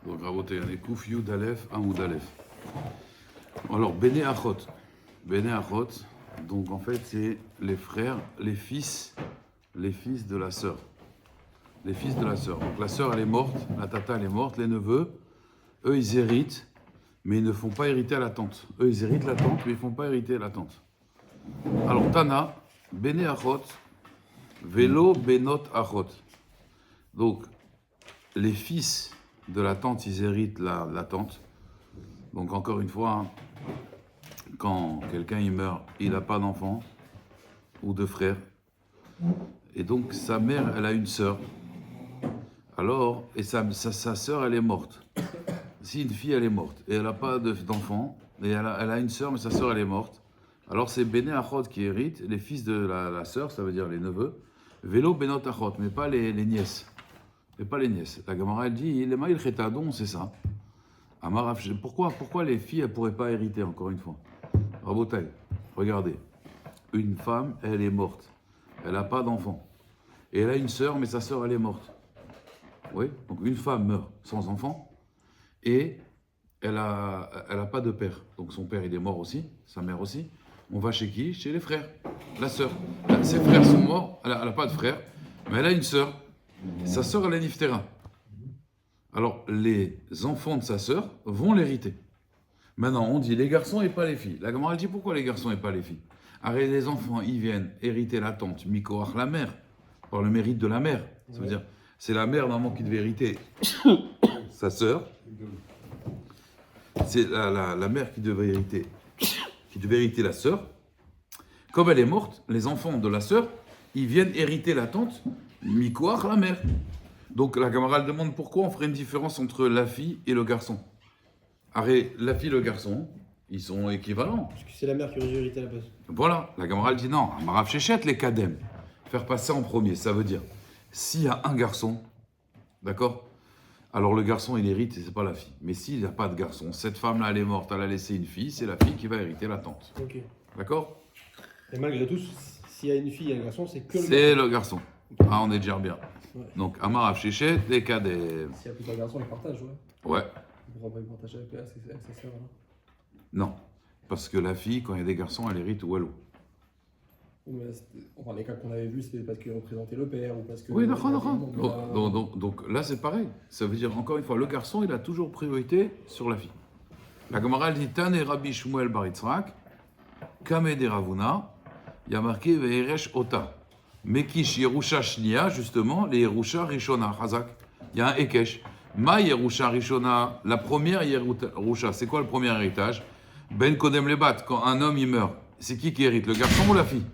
Donc, raboté, on est Kouf Yud Aleph, Amoud Aleph. Alors, Bene Achot. Bene Achot, donc en fait, c'est les frères, les fils de la sœur. Les fils de la sœur. Donc, la sœur, elle est morte, la tata, elle est morte, les neveux, eux, ils héritent, mais ils ne font pas hériter à la tante. Eux, ils héritent la tante, mais ils ne font pas hériter à la tante. Alors, Tana, Bene Achot, Velo Benot Achot. Donc, les fils de la tante, ils héritent la tante. Donc, encore une fois, hein, quand quelqu'un il meurt, il n'a pas d'enfant ou de frère. Et donc, sa mère, elle a une sœur. Alors, et sa sœur, elle est morte. Si une fille, elle est morte, et elle n'a pas d'enfant, et elle a une sœur, mais sa sœur, elle est morte. Alors, c'est Bene Achot qui hérite, les fils de la sœur, ça veut dire les neveux. Vélo Benot Achot, mais pas les nièces. Mais pas les nièces. La Gemara, elle dit, les maïl chetadon, c'est ça. Pourquoi les filles, elles ne pourraient pas hériter, encore une fois? Rabotaï, regardez. Une femme, elle est morte. Elle n'a pas d'enfant. Et elle a une sœur, mais sa sœur, elle est morte. Oui, donc une femme meurt sans enfant. Et elle a pas de père. Donc son père, il est mort aussi, sa mère aussi. On va chez qui? Chez les frères. La sœur. Ses frères sont morts, elle n'a pas de frère, mais elle a une sœur. Sa sœur, elle est niftéra. Alors, les enfants de sa sœur vont l'hériter. Maintenant, on dit les garçons et pas les filles. La Gemara, elle dit pourquoi les garçons et pas les filles? Arrête, les enfants, ils viennent hériter la tante, Mikoach, la mère, par le mérite de la mère. Ça veut dire, c'est la mère normalement qui devait hériter sa sœur. C'est la mère qui devait hériter la sœur. Comme elle est morte, les enfants de la sœur, ils viennent hériter la tante, Mikoach, la mère. Donc la camarade demande pourquoi on ferait une différence entre la fille et le garçon. Arrête, la fille et le garçon, ils sont équivalents. Parce que c'est la mère qui aurait dû hériter à la place. Voilà, la camarade dit non, Marav Chéchette, les kadem. Faire passer en premier, ça veut dire, s'il y a un garçon, d'accord? Alors le garçon, il hérite et c'est pas la fille. Mais s'il n'y a pas de garçon, cette femme-là, elle est morte, elle a laissé une fille, c'est la fille qui va hériter la tante. Ok. D'accord? Et malgré tout, s'il y a une fille et un garçon, c'est que le C'est garçon. le garçon. Ah, on est déjà bien. Ouais. Donc, Amarav Chéchet, les kadem. S'il y a plusieurs garçons, ils partagent, ouais. Ouais. Pourquoi pas ils partagent avec sa sœur, hein. Non. Parce que la fille, quand il y a des garçons, elle hérite Wallo. Oui, mais là, enfin, les cas qu'on avait vus, c'était parce qu'ils représentaient le père ou parce que. Oui, d'accord. Donc, Donc là, c'est pareil. Ça veut dire, encore une fois, le garçon, il a toujours priorité sur la fille. La Gemara elle dit Tane Rabbi Shmuel bar Yitzhak, Kame de Ravuna, il y a marqué Ve'eresh Ota. Mekish Yerusha Shnia, justement, les Yerusha Rishona, Hazak. Il y a un Ekesh. Ma Yerusha Rishona, la première Yerusha, c'est quoi le premier héritage? Ben Kodem Lebat, quand un homme il meurt, c'est qui hérite, le garçon ou la fille?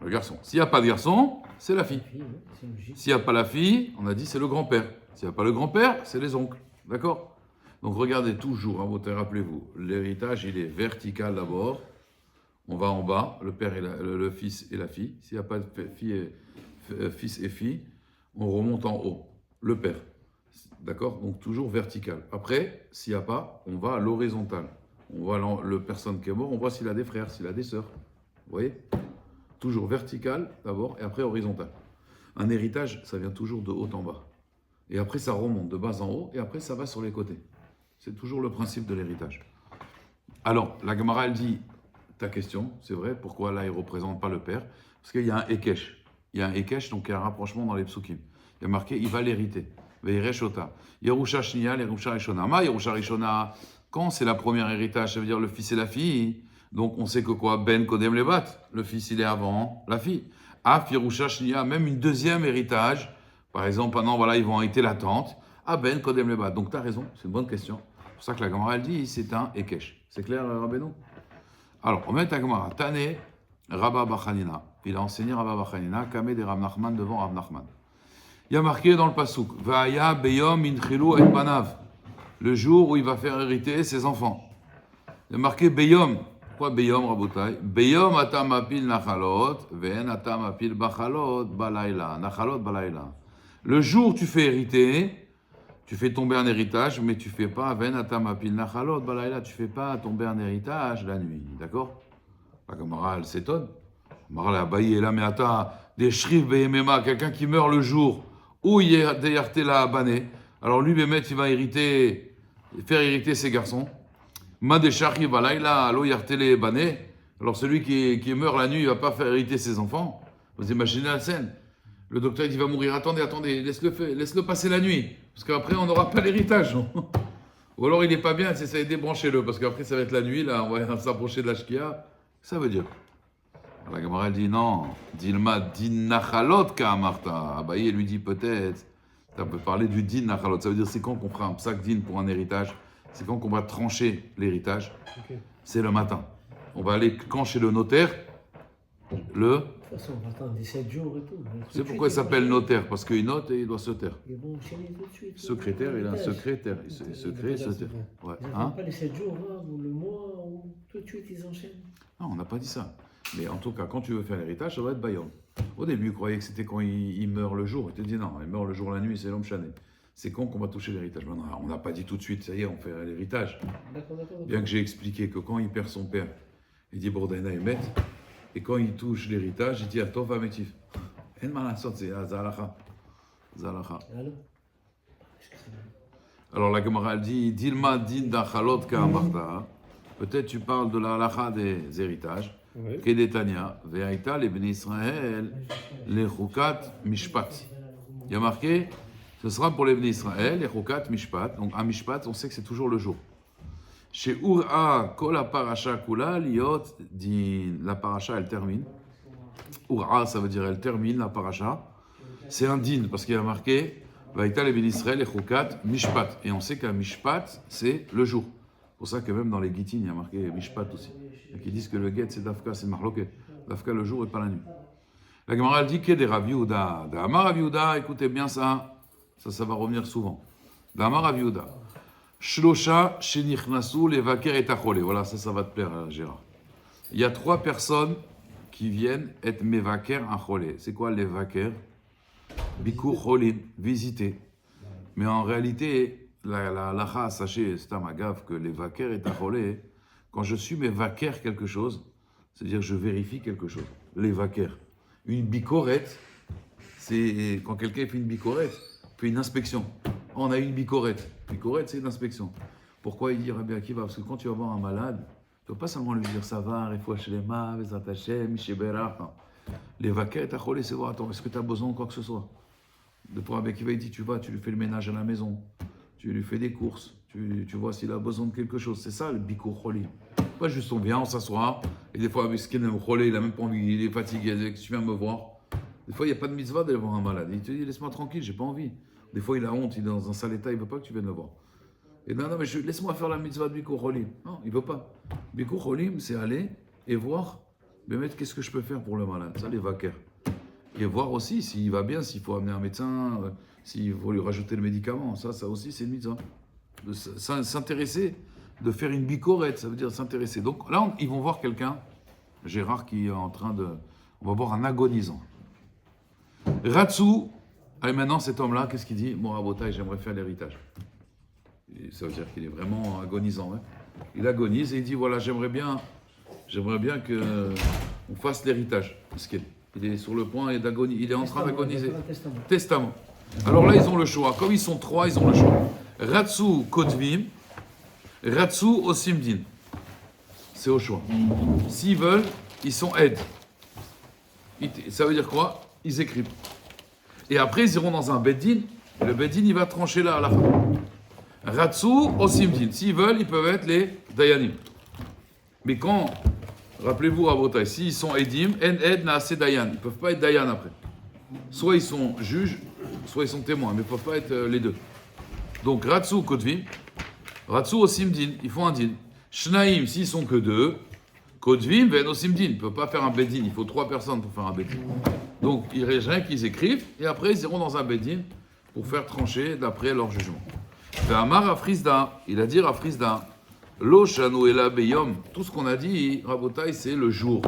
Le garçon. S'il n'y a pas de garçon, c'est la fille. S'il n'y a pas la fille, on a dit c'est le grand-père. S'il n'y a pas le grand-père, c'est les oncles. D'accord? Donc regardez toujours, rappelez-vous, l'héritage il est vertical d'abord. On va en bas, le père et le fils et la fille. S'il n'y a pas de fils et fille, on remonte en haut, le père. D'accord? Donc toujours vertical. Après, s'il n'y a pas, on va à l'horizontale. On voit le personne qui est mort, on voit s'il a des frères, s'il a des sœurs. Vous voyez? Toujours vertical d'abord et après horizontal. Un héritage, ça vient toujours de haut en bas. Et après, ça remonte de bas en haut et après, ça va sur les côtés. C'est toujours le principe de l'héritage. Alors, la Gemara, elle dit, ta question, c'est vrai, pourquoi là, il ne représente pas le père? Parce qu'il y a un Ekesh. Il y a un Ekesh, donc il y a un rapprochement dans les psukim. Il y a marqué, il va l'hériter. Veireshota. Yerusha Shnia, Yerusha Rishona. Ma Yerusha Rishona. Quand c'est la première héritage, ça veut dire le fils et la fille. Donc on sait que quoi? Ben Kodem Lebat. Le fils, il est avant la fille. Af Yerusha Shnia, même une deuxième héritage. Par exemple, pendant, voilà, ils vont hériter la tante. Ah Ben Kodem Lebat. Donc tu as raison, c'est une bonne question. C'est pour ça que la Gemara, elle dit, c'est un Ekesh. C'est clair, Rabbeinu? Alors, on met la Gemara. Tane, Rabba Bachanina. Il a enseigné Rabba Bachanina, Kameh de Rav Nachman devant Rav Nachman. Il y a marqué dans le pasuk, Va'aya beyom inchilu et banav, le jour où il va faire hériter ses enfants. Il y a marqué beyom. Pourquoi beyom, Rabotai? Beyom atam apil nachalot, ve'en atam apil bachalot balayla. Nachalot balayla. Le jour où tu fais hériter, tu fais tomber un héritage, mais tu fais pas ve'en atam apil nachalot balayla. Tu fais pas tomber un héritage la nuit. D'accord? La Gemara, elle s'étonne. La Gemara, elle a baillé là, mais attends, des shrif beyemema, quelqu'un qui meurt le jour où il y a des yarté la abané. Alors lui, Bémet, il va faire hériter ses garçons. Madeshari Balaïla, Alo Yartele Bané. Alors celui qui meurt la nuit, il ne va pas faire hériter ses enfants. Vous imaginez la scène. Le docteur dit, il va mourir. Attendez, laisse-le passer la nuit. Parce qu'après, on n'aura pas l'héritage. Ou alors il n'est pas bien, c'est débranchez-le. Parce qu'après, ça va être la nuit, là, on va s'approcher de la shkia. Ça veut dire. Alors, la Gemara, elle dit non. Dilma din nachalot ka'amarta. Abaye lui dit peut-être. On peut parler du din nachalot. Ça veut dire c'est quand qu'on fera un psak din pour un héritage. C'est quand qu'on va trancher l'héritage. Ok. C'est le matin. On va aller quand chez le notaire. De toute façon, on va attendre des 7 jours et tout. C'est pourquoi il s'appelle notaire, parce qu'il note et il doit se taire. Ils vont enchaîner tout de suite. Secrétaire, il a un secrétaire. Il se crée et se taire. Ouais. Ils Hein? n'attendent pas les 7 jours, hein, ou le mois, ou tout de suite ils enchaînent. Non, on n'a pas dit ça. Mais en tout cas, quand tu veux faire l'héritage, ça va être Bayom. Au début, il croyait que c'était quand il meurt le jour. Il te dit non, il meurt le jour, la nuit, c'est l'homme chané. C'est quand qu'on va toucher l'héritage. Maintenant, on n'a pas dit tout de suite, ça y est, on fait l'héritage. D'accord. Bien que j'ai expliqué que quand il perd son père, il dit Bordaina et Met. Et quand il touche l'héritage, il dit Atov Ametif. En malasot, c'est Zalacha. Zalacha. Alors Alors la Gemara elle dit Dilma din dachalot ka'amarta. Peut-être tu parles de la halacha des héritages. Ouais. Kedetania, ve'aita les bénis Israël, les chukat mishpat. Il y a marqué, ce sera pour les bénis Israël, les chukat mishpat. Donc un mishpat, on sait que c'est toujours le jour. Chez Ura, kol parasha kula liot din. La parasha, elle termine. Ura, ça veut dire elle termine la parasha. C'est un din parce qu'il y a marqué ve'aita les bénis Israël, les chukat mishpat. Et on sait qu'un mishpat, c'est le jour. C'est pour ça que même dans les Gittin, il y a marqué Mishpat aussi. Et qui disent que le Get, c'est Dafka, c'est Marloket. Dafka le jour et pas la nuit. La Gemara dit que des Rav Yehuda. D'Amar Rav Yehuda, écoutez bien ça. Ça va revenir souvent. D'Amar Rav Yehuda. Shlosha shenichnasu levaker et achole. Voilà, ça va te plaire, Gérard. Il y a 3 personnes qui viennent être mevaker achole. C'est quoi levaker? Bikur cholim, visiter. Mais en réalité, la lacha, sachez, c'est un magave, que les vaquers et tacholé, quand je suis mes vaquers quelque chose, c'est-à-dire je vérifie quelque chose. Les vaquers. Une bicorette, c'est quand quelqu'un fait une bicorette, fait une inspection. On a une bicorette. Bicorette, c'est une inspection. Pourquoi il dit Rabbi Akiva? Parce que quand tu vas voir un malade, tu ne vas pas seulement lui dire ça va, il faut les mains, les attachés, Mishébera. Les vaquers et tacholé, c'est voir, attends, est-ce que tu as besoin de quoi que ce soit? De pour Rabbi Akiva, il dit tu vas, tu lui fais le ménage à la maison. Tu lui fais des courses, tu vois s'il a besoin de quelque chose. C'est ça le bikur cholim. Pas juste on vient, on s'assoit, et des fois, il n'a même pas envie, il est fatigué, tu viens me voir. Des fois, il n'y a pas de mitzvah d'aller voir un malade. Il te dit, laisse-moi tranquille, j'ai pas envie. Des fois, il a honte, il est dans un sale état, il ne veut pas que tu viennes le voir. Et non, mais laisse-moi faire la mitzvah de bikur cholim. Non, il ne veut pas. Bikur cholim, c'est aller et voir, mais mettre qu'est-ce que je peux faire pour le malade. Ça, les vaquers. Et voir aussi s'il va bien, s'il faut amener un médecin, s'il faut lui rajouter le médicament. Ça aussi, c'est une mitzvah. De s'intéresser, de faire une bicorette, ça veut dire s'intéresser. Donc là, ils vont voir quelqu'un, Gérard, qui est en train de... On va voir un agonisant. Ratsu, allez maintenant, cet homme-là, qu'est-ce qu'il dit? Bon, Rabotai, j'aimerais faire l'héritage. Et ça veut dire qu'il est vraiment agonisant. Hein. Il agonise et il dit, voilà, j'aimerais bien qu'on fasse l'héritage. Il est sur le point d'agoniser. Il est en train d'agoniser. Testament. Alors là, ils ont le choix. Comme ils sont 3, ils ont le choix. Ratsu Kotvim, Ratsu Osimdin. C'est au choix. S'ils veulent, ils sont aides. Ça veut dire quoi? Ils écrivent. Et après, ils iront dans un beddin. Le beddin, il va trancher là à la fin. Ratsu Osimdin. S'ils veulent, ils peuvent être les Dayanim. Mais quand... Rappelez-vous, Rabotai, s'ils sont Edim, En Ed Naase Dayan. Ils ne peuvent pas être Dayan après. Soit ils sont juges, soit ils sont témoins, mais ils ne peuvent pas être les deux. Donc, Ratsu Kotvim, Ratsu Osimdin, ils font un din. Shnaim, s'ils sont que 2, Kotvim, Ven Osimdin. Ils ne peuvent pas faire un beddin, il faut 3 personnes pour faire un beddin. Donc, il reste rien qu'ils écrivent, et après, ils iront dans un beddin pour faire trancher d'après leur jugement. Amar Afrizda, il a dit Afrizda. Lo shanu ela beyom. Tout ce qu'on a dit, Rabotai, c'est le jour.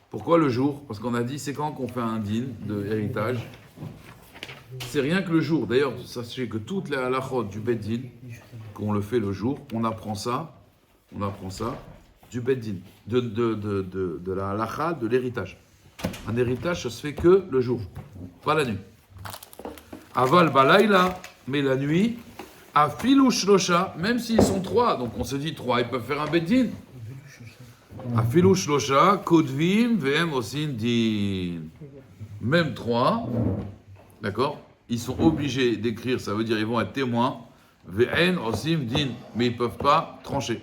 Pourquoi le jour? Parce qu'on a dit, c'est quand qu'on fait un din de héritage. C'est rien que le jour. D'ailleurs, sachez que toutes les halachot du beddin, qu'on le fait le jour, on apprend ça du beddin, de la halacha, de l'héritage. Un héritage, ça se fait que le jour, pas la nuit. Aval balayla, Mais la nuit, à filou shlosha, même s'ils sont 3, donc on se dit 3, ils peuvent faire un beddin. À filou shlosha, kodvim, vm osin din. Même 3, d'accord, ils sont obligés d'écrire, ça veut dire ils vont être témoins, vn osim din, mais ils ne peuvent pas trancher.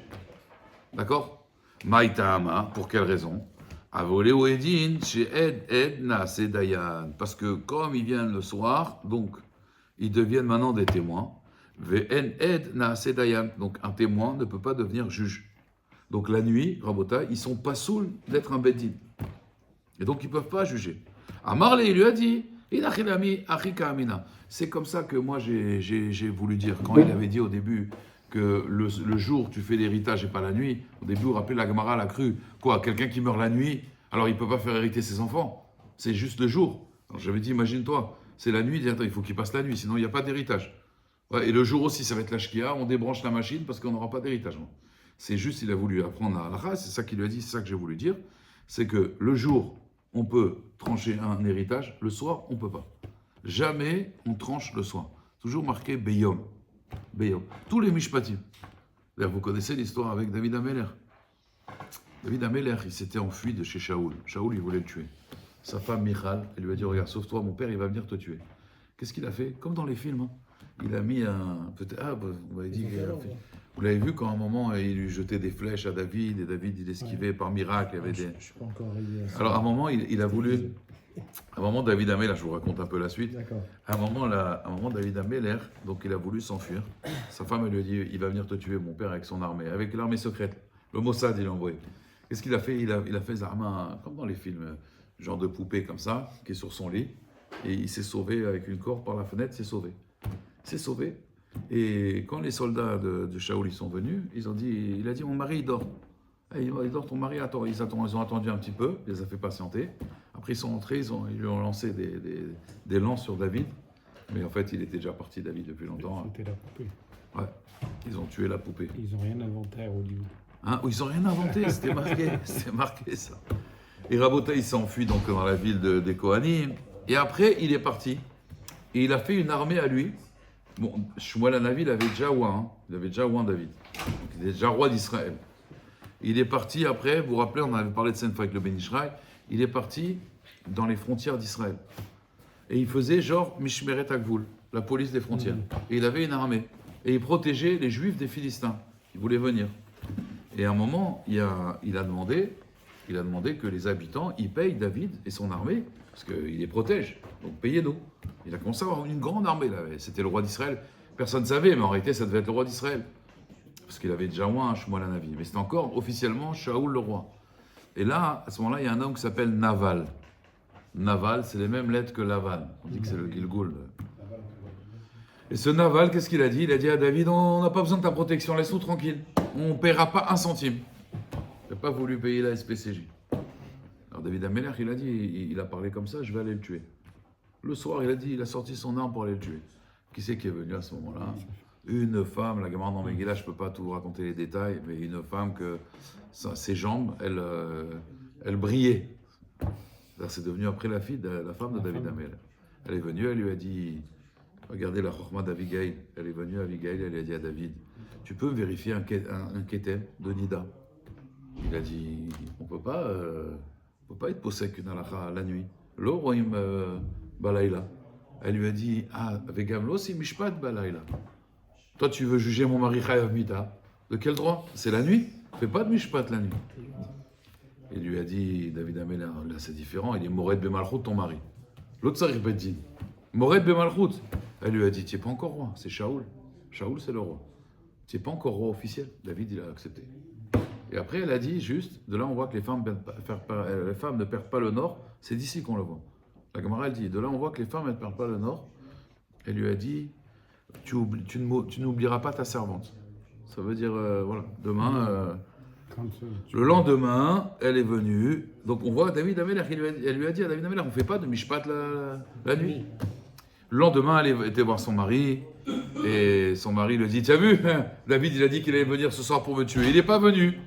D'accord? Maïtama, pour quelle raison? Avolé ou edin, chez ed naase dayan. Parce que comme ils viennent le soir, donc ils deviennent maintenant des témoins. Vn ed naase dayan. Donc un témoin ne peut pas devenir juge. Donc la nuit, Rabota, ils sont pas saouls d'être un beddin. Et donc ils ne peuvent pas juger. Amarle, il lui a dit, Inachilami, Achika Amina. C'est comme ça que moi j'ai voulu dire. Quand il avait dit au début que le jour tu fais l'héritage et pas la nuit, au début, vous rappelez, la Gemara l'a cru. Quoi, quelqu'un qui meurt la nuit, alors il ne peut pas faire hériter ses enfants. C'est juste le jour. Alors j'avais dit, imagine-toi, c'est la nuit, il faut qu'il passe la nuit, sinon il n'y a pas d'héritage. Ouais, et le jour aussi, ça va être la shkia, on débranche la machine parce qu'on n'aura pas d'héritage. C'est juste, il a voulu apprendre à la c'est ça qu'il lui a dit, c'est ça que j'ai voulu dire. C'est que le jour, on peut trancher un héritage, le soir, on ne peut pas. Jamais on tranche le soir. Toujours marqué Beyom. Beyom. Tous les mishpatim. D'ailleurs, vous connaissez l'histoire avec David Ameller. David Ameller, il s'était enfui de chez Shaoul. Shaoul, il voulait le tuer. Sa femme Michal, elle lui a dit, regarde, sauve-toi, mon père, il va venir te tuer. Qu'est-ce qu'il a fait? Comme dans les films. Il a mis un... vous m'avez dit... Vous l'avez vu quand à un moment, il lui jetait des flèches à David, et David, il esquivait par miracle. Il y avait des... Je suis pas encore arrivé à ça. Alors, à un moment, il a voulu... À un moment, David Ameller, je vous raconte un peu la suite. D'accord. À un moment, David Ameller, donc il a voulu s'enfuir. Sa femme, elle lui a dit, il va venir te tuer, mon père, avec son armée, avec l'armée secrète. Le Mossad, il l'a envoyé. Qu'est-ce qu'il a fait? Il a fait Zarma, comme dans les films, genre de poupée comme ça, qui est sur son lit. Et il s'est sauvé avec une corde par la fenêtre, s'est sauvé. Il s'est sauvé. Et quand les soldats de Shaoul ils sont venus, il a dit, mon mari, il dort. Il dort, ton mari attend. Ils ont attendu un petit peu, il les a fait patienter. Après, ils sont entrés, ils lui ont lancé des lances sur David. Mais en fait, il était déjà parti, David, depuis longtemps. C'était la poupée. Ouais, ils ont tué la poupée. Ils n'ont rien inventé à Hollywood. Hein, ils n'ont rien inventé, c'était marqué ça. Et Rabota, il s'est enfui donc dans la ville des Kohanim. Et après, il est parti. Et il a fait une armée à lui. Bon, Shmuel Hanavi, il avait déjà ouin David. Donc, il est déjà roi d'Israël. Il est parti après, vous vous rappelez, on avait parlé de cette fois avec le Ben Ishraï, il est parti dans les frontières d'Israël. Et il faisait genre Mishmeret Agvul, la police des frontières. Et il avait une armée. Et il protégeait les Juifs des Philistins qui voulaient venir. Et à un moment, il a demandé que les habitants, ils payent David et son armée, parce qu'il les protège. Donc payez-nous. Il a commencé à avoir une grande armée là. C'était le roi d'Israël. Personne ne savait, mais en réalité, ça devait être le roi d'Israël. Parce qu'il avait déjà oint Shmuel Hanavi. Mais c'était encore officiellement Shaoul le roi. Et là, à ce moment-là, il y a un homme qui s'appelle Naval. Naval, c'est les mêmes lettres que Laval. On dit que c'est le Gilgoul. Et ce Naval, qu'est-ce qu'il a dit? Il a dit à David, on n'a pas besoin de ta protection, laisse-nous tranquille. On ne paiera pas un centime. Il n'a pas voulu payer la SPCJ. Alors David Ameller, il a dit, il a parlé comme ça, je vais aller le tuer. Le soir, il a sorti son arme pour aller le tuer. Qui c'est qui est venu à ce moment-là? Une femme, la gamin dans Megillah, je ne peux pas tout raconter les détails, mais une femme que ses jambes, elles brillaient. C'est devenu après la femme de David Ameller. Elle est venue, elle lui a dit, regardez la chorma d'Abigail. Elle est venue, Abigail, elle a dit à David, tu peux vérifier un kétem de Nida? Il a dit, on ne peut pas être possèque une halakha la nuit. Lo roim balayla. Elle lui a dit, vegam lo si mishpat balayla. Toi, tu veux juger mon mari chayav mita. De quel droit? C'est la nuit. Fais pas de mishpat la nuit. Il lui a dit, David Ameller, là c'est différent, il est Mored Bemalchut, ton mari. L'autre ça répète, Mored Bemalchut. Elle lui a dit, tu n'es pas encore roi, c'est Shaoul. Shaoul, c'est le roi. Tu n'es pas encore roi officiel. David, il a accepté. Et après, elle a dit, juste, de là on voit que les femmes ne perdent pas le nord, c'est d'ici qu'on le voit. La Gemara, elle dit, de là on voit que les femmes ne perdent pas le nord. Elle lui a dit, tu n'oublieras pas ta servante. Ça veut dire, voilà, demain... Le lendemain, elle est venue. Donc on voit David Ameller, elle lui a dit à David Ameller, on ne fait pas de mishpat la nuit. Le lendemain, elle était voir son mari. Et son mari lui dit, tu as vu, David, il a dit qu'il allait venir ce soir pour me tuer. Il n'est pas venu.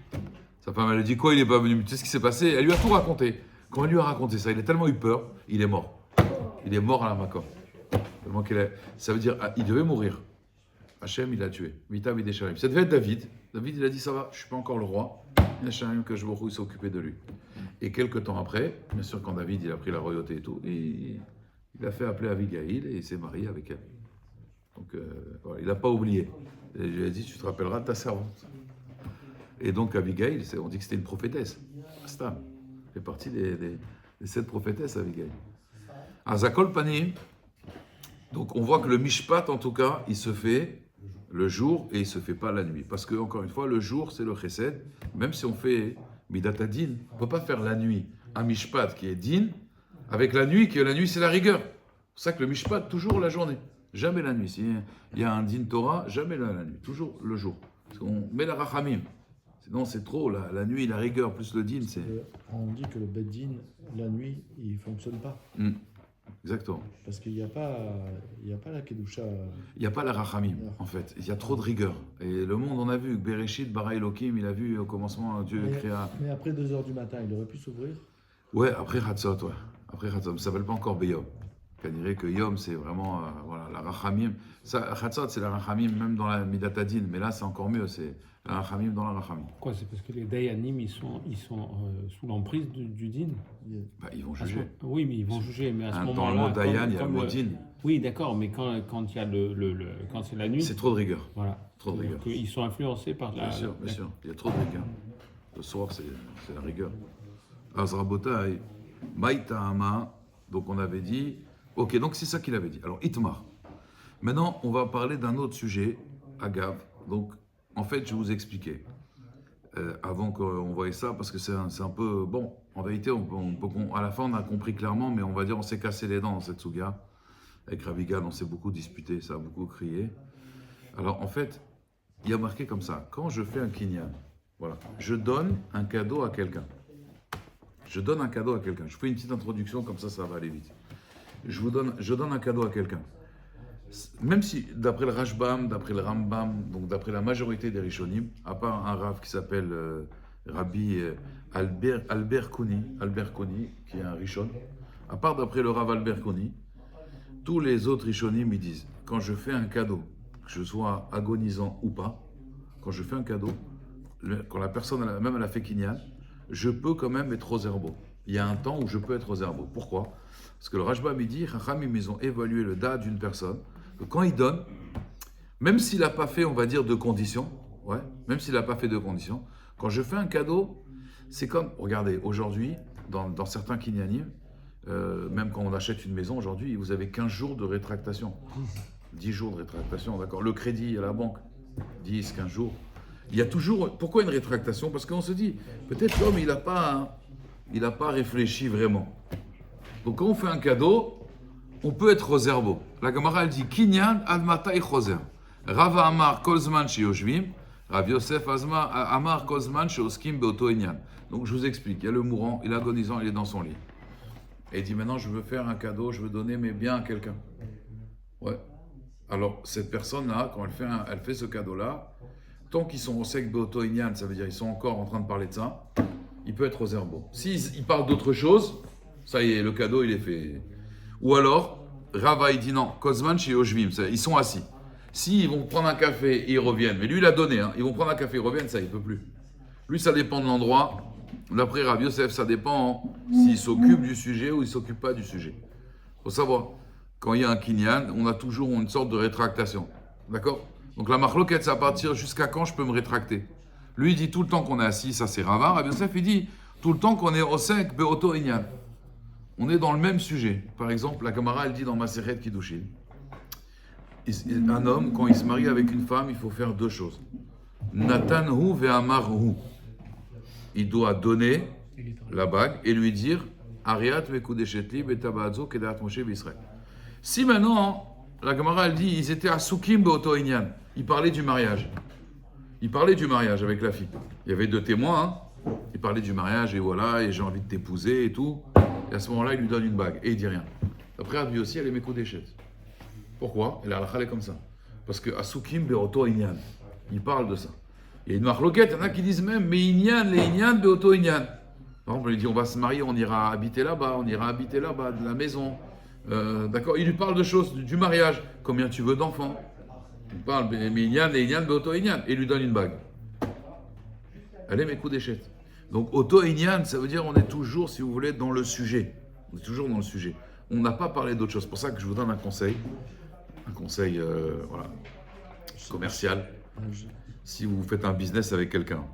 Sa femme, elle lui dit, quoi, il n'est pas venu? Tu sais ce qui s'est passé? Elle lui a tout raconté. Quand elle lui a raconté ça, il a tellement eu peur, il est mort. Il est mort à la Makor. Ça veut dire, il devait mourir. Hachem, il l'a tué. Vita Videsharim. Ça devait être David. David, il a dit, ça va, je ne suis pas encore le roi. Hachem, que je il s'est occupé de lui. Et quelques temps après, bien sûr, quand David, il a pris la royauté et tout, il a fait appeler Abigail et il s'est marié avec elle. Donc, voilà, il n'a pas oublié. Et je lui ai dit, tu te rappelleras de ta servante. Et donc, Abigail, on dit que c'était une prophétesse. Stam. Elle fait partie des 7 prophétesses, Abigail. Azakol Panim. Donc, on voit que le Mishpat, en tout cas, il se fait le jour et il ne se fait pas la nuit. Parce que, encore une fois, le jour, c'est le chesed. Même si on fait Midata Din, on ne peut pas faire la nuit un Mishpat qui est Din avec la nuit, qui est la nuit, c'est la rigueur. C'est pour ça que le Mishpat, toujours la journée. Jamais la nuit. S'il y a un Din Torah, jamais la nuit. Toujours le jour. Parce qu'on met la Rachamim. Sinon, c'est trop. La nuit, la rigueur, plus le Din, c'est... On dit que le Beddin, la nuit, il ne fonctionne pas. Exactement. Parce qu'il n'y a pas la Kedusha. Il n'y a pas la Rachamim, en fait. Il y a trop de rigueur. Et le monde, on a vu que Bereshit, Bara Elohim, il a vu au commencement, Dieu créa... Mais après 2h du matin, il aurait pu s'ouvrir. Ouais, après Hatzot, ouais. Après Hatzot. Ça ne s'appelle pas encore Beyom. On dirait que Yom, c'est vraiment voilà, la Rachamim. Hatzot, c'est la Rachamim, même dans la Midatadin. Mais là, c'est encore mieux. C'est la Rachamim dans la Rachamim. Pourquoi? C'est parce que les Dayanim, ils sont sous l'emprise du Din. Bah, ils vont juger. Oui, mais ils vont juger. Mais à ce moment-là, dans le mot Dayan, il y a le mot Din. Oui, d'accord, mais quand il y a quand c'est la nuit. C'est trop de rigueur. Voilà. Trop de rigueur. Ils sont influencés par la. Bien sûr. Il y a trop de rigueur. Le soir, c'est la rigueur. Azrabotai, Maïtahama. Donc on avait dit. Ok, donc c'est ça qu'il avait dit. Alors, Itmar. Maintenant, on va parler d'un autre sujet, Agav. Donc, en fait, je vais vous expliquer. Avant qu'on voie ça, parce que c'est un peu... Bon, en vérité, à la fin, on a compris clairement, mais on va dire on s'est cassé les dents dans cette souga. Avec Rabbi Gad, on s'est beaucoup disputé, ça a beaucoup crié. Alors, en fait, il y a marqué comme ça. Quand je fais un kinyan, voilà, je donne un cadeau à quelqu'un. Je donne un cadeau à quelqu'un. Je fais une petite introduction, comme ça va aller vite. Je donne un cadeau à quelqu'un. Même si, d'après le Rashbam, d'après le Rambam, donc d'après la majorité des Rishonim, à part un Rav qui s'appelle Rabbi Albert Koni, qui est un Rishon, à part d'après le Rav Albert Koni, tous les autres Rishonim, ils disent, quand je fais un cadeau, que je sois agonisant ou pas, quand je fais un cadeau, quand la personne, elle a fait kinyan, je peux quand même être aux herbeaux. Il y a un temps où je peux être aux herbeaux. Pourquoi? Parce que le Rashbam, il dit, ils ont évalué le da d'une personne, que quand il donne, même s'il n'a pas fait, on va dire, de conditions, même s'il n'a pas fait de conditions, quand je fais un cadeau, c'est comme, regardez, aujourd'hui, dans certains kinyanim, même quand on achète une maison, aujourd'hui, vous avez 15 jours de rétractation. 10 jours de rétractation, d'accord. Le crédit à la banque, 10, 15 jours. Il y a toujours... Pourquoi une rétractation? Parce qu'on se dit, peut-être l'homme, il n'a pas réfléchi vraiment. Donc quand on fait un cadeau, on peut être aux herbeaux. La Gemara, elle dit, Kinyan admatai choser. Rava Amar kolzman sheyoshvim, Rav Yosef Amar kolzman sheyoskim beoto inyan. Donc je vous explique, il y a le mourant, il est agonisant, il est dans son lit. Et il dit, maintenant je veux faire un cadeau, je veux donner mes biens à quelqu'un. Ouais. Alors cette personne-là, quand elle fait ce cadeau-là, tant qu'ils sont au sec beoto inyan, ça veut dire qu'ils sont encore en train de parler de ça, il peut être aux herbeaux. S'ils parlent d'autre chose, ça y est, le cadeau, il est fait. Ou alors, Rava, il dit non, Kozman chez Yoshvim, ils sont assis. S'ils vont prendre un café et ils reviennent, mais lui, il a donné, ils vont prendre un café et ils reviennent, ça, il ne peut plus. Lui, ça dépend de l'endroit. D'après Rav Yosef, ça dépend s'il s'occupe du sujet ou il ne s'occupe pas du sujet. Il faut savoir, quand il y a un kinyan, on a toujours une sorte de rétractation. D'accord? Donc la marloquette, c'est à partir jusqu'à quand je peux me rétracter. Lui, il dit tout le temps qu'on est assis, ça c'est Rava. Rav Yosef, il dit tout le temps qu'on est au 5, beoto inyan. On est dans le même sujet. Par exemple, la Gemara, elle dit dans Masechet Kiddushin, un homme, quand il se marie avec une femme, il faut faire 2 choses. Natanhu ve'amarhu. Il doit donner la bague et lui dire Ariat ve'kudeshetli be'tabadzo kedat Moshe b'Israël. Si maintenant, la Gemara, elle dit, ils étaient à Soukim be'oto inyan. Ils parlaient du mariage. Ils parlaient du mariage avec la fille. Il y avait 2 témoins. Ils parlaient du mariage et voilà, et j'ai envie de t'épouser et tout. Et à ce moment-là, il lui donne une bague et il dit rien. Après, lui aussi, elle est Mekodeshet. Pourquoi? Et la halakha est comme ça. Parce que Asukim beoto inyan. Il parle de ça. Il y a une marloquette, il y en a qui disent même, mais inyan, les inyan beoto inyan. Par exemple, il dit, on va se marier, on ira habiter là-bas, de la maison. D'accord, il lui parle de choses, du mariage. Combien tu veux d'enfants? Il parle, mais Inyan et Inyan, Auto Inyan. Et il lui donne une bague. Allez, mes coups d'échette. Donc, Auto Inyan, ça veut dire on est toujours, si vous voulez, dans le sujet. On est toujours dans le sujet. On n'a pas parlé d'autre chose. C'est pour ça que je vous donne un conseil. Un conseil, voilà, commercial. Si vous faites un business avec quelqu'un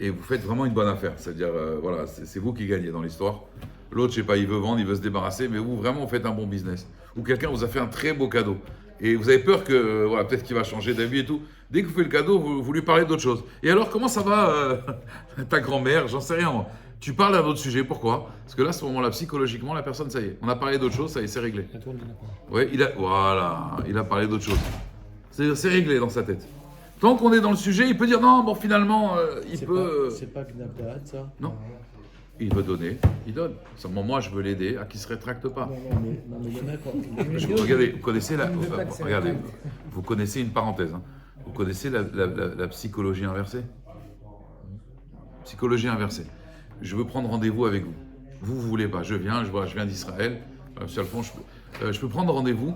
et vous faites vraiment une bonne affaire, c'est-à-dire, voilà, c'est vous qui gagnez dans l'histoire. L'autre, je sais pas, il veut vendre, il veut se débarrasser, mais vous, vraiment, vous faites un bon business. Ou quelqu'un vous a fait un très beau cadeau. Et vous avez peur que, voilà, peut-être qu'il va changer d'avis et tout. Dès que vous faites le cadeau, vous lui parlez d'autre chose. Et alors, comment ça va, ta grand-mère? J'en sais rien, moi. Tu parles d'un autre sujet, pourquoi? Parce que là, à ce moment-là, psychologiquement, la personne, ça y est. On a parlé d'autre chose, ça y est, c'est réglé. Oui, voilà, il a parlé d'autre chose. C'est réglé dans sa tête. Tant qu'on est dans le sujet, il peut dire non, bon, finalement, il peut. C'est pas Gnabdat, ça? Non. Il veut donner, il donne. Seulement, moi, je veux l'aider à qu'il ne se rétracte pas. Non, mais il y en a quoi. Regardez, vous connaissez regardez, vous connaissez une parenthèse. Hein. Vous connaissez la psychologie inversée? Psychologie inversée. Je veux prendre rendez-vous avec vous. Vous voulez pas. Je viens d'Israël. Monsieur Alphonse, je peux prendre rendez-vous.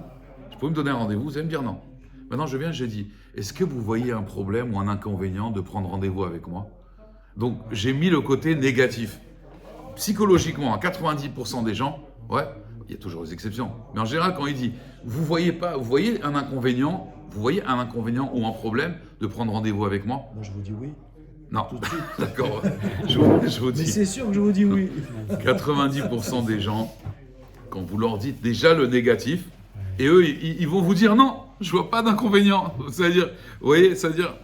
Je peux me donner un rendez-vous. Vous allez me dire non. Maintenant, je viens, j'ai dit, est-ce que vous voyez un problème ou un inconvénient de prendre rendez-vous avec moi? Donc, j'ai mis le côté négatif. Psychologiquement, à 90% des gens, ouais, il y a toujours des exceptions. Mais en général, quand il dit, vous voyez un inconvénient ou un problème de prendre rendez-vous avec moi? Moi, je vous dis oui. Non, d'accord, je vous dis. Mais c'est sûr que je vous dis oui. 90% des gens, quand vous leur dites déjà le négatif, et eux, ils vont vous dire non, je vois pas d'inconvénient. C'est-à-dire, vous voyez, c'est-à-dire,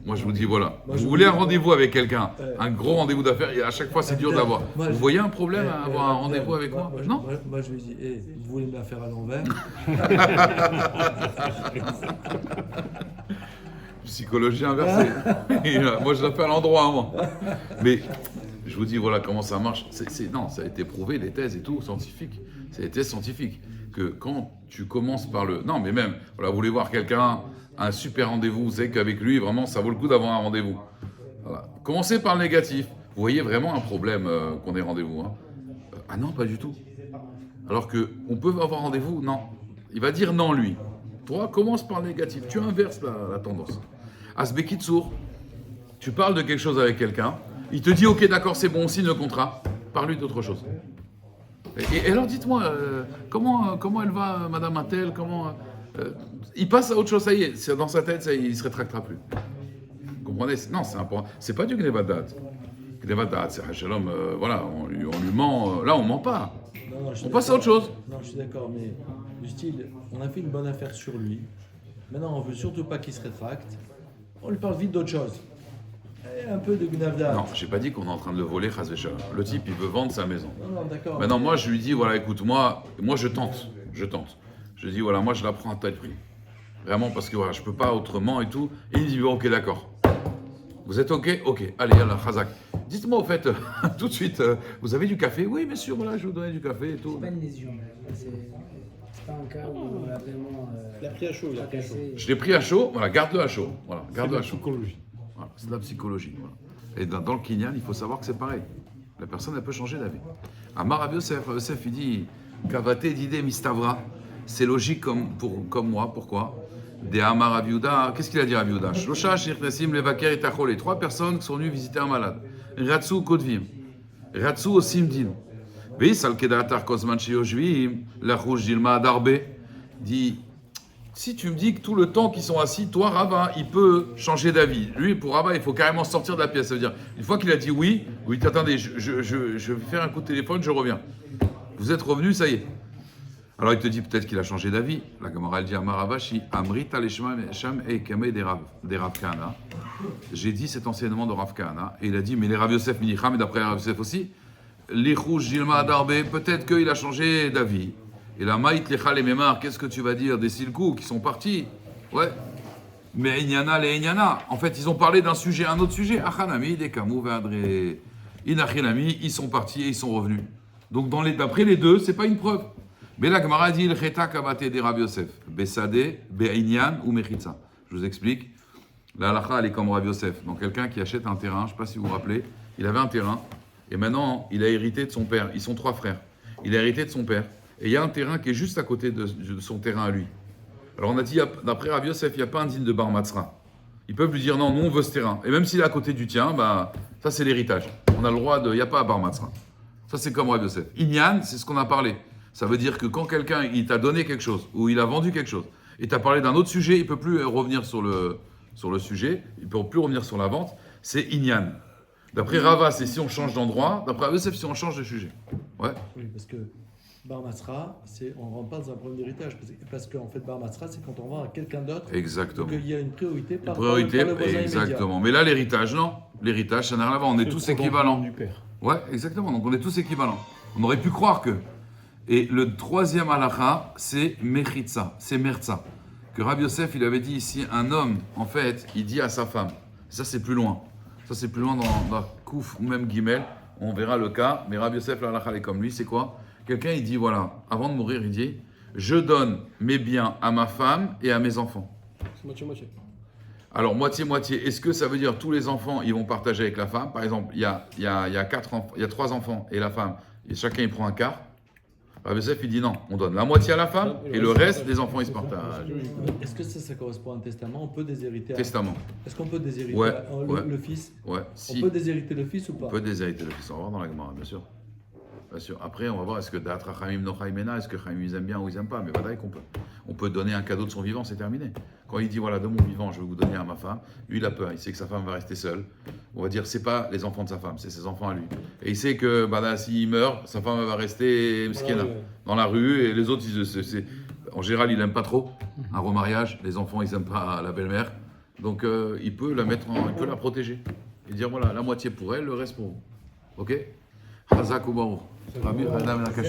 moi je vous dis voilà, vous voulez un rendez-vous avec quelqu'un, un gros rendez-vous d'affaires, et à chaque fois c'est dur d'avoir. Vous voyez un problème à avoir un rendez-vous avec moi? Non. Moi je lui dis, vous voulez me la faire à l'envers? Psychologie inversée. Moi je la fais à l'endroit, moi. Mais je vous dis voilà comment ça marche. Non, ça a été prouvé, les thèses et tout, scientifiques. C'est des thèses scientifiques. Que quand tu commences par le... Non, mais même, voilà, vous voulez voir quelqu'un, un super rendez-vous, vous savez qu'avec lui, vraiment, ça vaut le coup d'avoir un rendez-vous. Voilà. Commencez par le négatif. Vous voyez vraiment un problème qu'on ait rendez-vous. Hein. Ah non, pas du tout. Alors qu'on peut avoir rendez-vous, non. Il va dire non, lui. Toi, commence par le négatif. Tu inverses la tendance. Asbekitsour, tu parles de quelque chose avec quelqu'un, il te dit, ok, d'accord, c'est bon, on signe le contrat. Parle-lui d'autre chose. Et alors, dites-moi, comment elle va, Madame Attel? Il passe à autre chose, ça y est, c'est dans sa tête, ça y est, il ne se rétractera plus. Vous comprenez? Non, c'est pas du Gnevadat. Gnevadat, c'est Hachalom, voilà, on lui ment, là on ment pas. Non, on passe à autre chose. Non, je suis d'accord, mais du style, on a fait une bonne affaire sur lui. Maintenant, on veut surtout pas qu'il se rétracte. On lui parle vite d'autre chose. Et un peu de Gnavda. Non, j'ai pas dit qu'on est en train de le voler, Chas v'Shalom. Le type, il veut vendre sa maison. Non, d'accord. Maintenant, moi, je lui dis, voilà, écoute, moi je tente. Je dis, voilà, moi, je la prends à tel prix. Vraiment, parce que voilà, je peux pas autrement et tout. Et il dit, bon, ok, d'accord. Vous êtes ok? Ok. Allez, yallah, Khazak. Dites-moi, au fait, tout de suite, vous avez du café? Oui, bien sûr, voilà, je vais vous donner du café et tout. C'est pas une lésion. C'est pas un cas où on a vraiment. Il a pris à chaud, Je l'ai pris à chaut, voilà, garde-le à chaud. Voilà, garde-le à chaud. Psychologie. Voilà, c'est de la psychologie. Voilà. Et dans le Kinyan, il faut savoir que c'est pareil. La personne, elle peut changer d'avis. Amar Rabbi Yosef, il dit Kavate d'idée mistavra. C'est logique comme moi. Pourquoi? Des Amar Rabbi Yehuda. Qu'est-ce qu'il a dit Rabbi Yehuda? Shlosha shirnesim levaker et tachol. 3 personnes qui sont venues visiter un malade. Ratsu kodvim. Ratsu osimdin. Veis al kedatar kozman sheyoshvim. Lachouj dilma darbe. Dit. Si tu me dis que tout le temps qu'ils sont assis, toi, Rava, il peut changer d'avis. Lui, pour Rava, il faut carrément sortir de la pièce. Ça veut dire, une fois qu'il a dit oui, attendez, je vais faire un coup de téléphone, je reviens. Vous êtes revenu, ça y est. Alors il te dit peut-être qu'il a changé d'avis. La Gemara, elle dit à Maravashi, Amrit al-Sham Ekame des Rav Kahana. J'ai dit cet enseignement de Rav Kahana. Et il a dit, mais les Rav Yosef Minicham, et d'après Rav Yosef aussi, Lichouj Jilma Adarbe, peut-être qu'il a changé d'avis. Et la Maït Lechal et Memar, qu'est-ce que tu vas dire des Silkou qui sont partis? Ouais. Mais Inyana, les Inyana, en fait, ils ont parlé d'un sujet, un autre sujet. Achanami, des Kamou, Vadré, Inachinami, ils sont partis et ils sont revenus. Donc, d'après les deux, c'est pas une preuve. Mais la Gemara dit, le Cheta Kabate des Rav Yosef, Besade, Be'inyan ou Mechitza. Je vous explique. La halakha, elle est comme Rav Yosef. Donc, quelqu'un qui achète un terrain, je ne sais pas si vous vous rappelez, il avait un terrain, et maintenant, il a hérité de son père. Ils sont 3 frères. Il a hérité de son père. et il y a un terrain qui est juste à côté de son terrain à lui. Alors on a dit, d'après Rabbi Yosef, il n'y a pas un digne de bar matzra. Ils peuvent lui dire non, nous on veut ce terrain. Et même s'il est à côté du tien, bah, ça c'est l'héritage. On a le droit de. Il n'y a pas à bar matzra. Ça c'est comme Rabbi Yosef. Inyan, c'est ce qu'on a parlé. Ça veut dire que quand quelqu'un il t'a donné quelque chose, ou il a vendu quelque chose, et t'a parlé d'un autre sujet, il ne peut plus revenir sur le sujet, il ne peut plus revenir sur la vente, c'est Inyan. D'après Rava, c'est si on change d'endroit. D'après Rabbi Yosef, si on change de sujet. Ouais. Oui, parce que Bar Matzra, on ne rentre pas dans un problème d'héritage. Parce qu'en fait, Bar Matzra, c'est quand on vend à quelqu'un d'autre. Exactement. Donc il y a une priorité par Priorité, par le voisin exactement. Mais là, l'héritage, non. L'héritage, ça n'a rien à voir. On est tous équivalents. Du père. Ouais, exactement. Donc on est tous équivalents. On aurait pu croire que. Et le troisième halakha, c'est mechitza, c'est merza. Que Rabbi Yosef, il avait dit ici, un homme, en fait, il dit à sa femme. Ça, c'est plus loin. Ça, c'est plus loin dans la Kouf ou même Guimel. On verra le cas. Mais Rabbi Yosef, la halakha, elle est comme lui. C'est quoi? Quelqu'un, il dit, voilà, avant de mourir, il dit, je donne mes biens à ma femme et à mes enfants. C'est moitié-moitié. Alors, moitié-moitié, est-ce que ça veut dire tous les enfants, ils vont partager avec la femme? Par exemple, il y a 3 enfants et la femme, et chacun, il prend un quart. Rabbi Yosef, il dit non, on donne la moitié à la femme et le reste, les enfants, ils se partagent. Est-ce que ça correspond à un testament? On peut déshériter. Testament. Est-ce qu'on peut déshériter Ouais, le fils? Ouais, On si. peut déshériter le fils ou pas? On peut déshériter le fils. On va voir dans la Gemara, bien sûr. Bien sûr. Après, on va voir est-ce que Datra Chaim no Chaimena, est-ce que Chaim ils aiment bien ou ils aiment pas. Mais voilà qu'on peut. On peut donner un cadeau de son vivant, c'est terminé. Quand il dit voilà, de mon vivant, je vais vous donner à ma femme, lui il a peur, il sait que sa femme va rester seule. On va dire c'est pas les enfants de sa femme, c'est ses enfants à lui. Et il sait que bah, là, s'il meurt, sa femme elle va rester mskena, dans la rue et les autres, en général, il n'aime pas trop un remariage. Les enfants, ils n'aiment pas la belle-mère. Donc il peut la il peut la protéger. Et dire voilà, la moitié pour elle, le reste pour vous. Ok? Hazak ou Baruch. Rabbi Adam Nakash.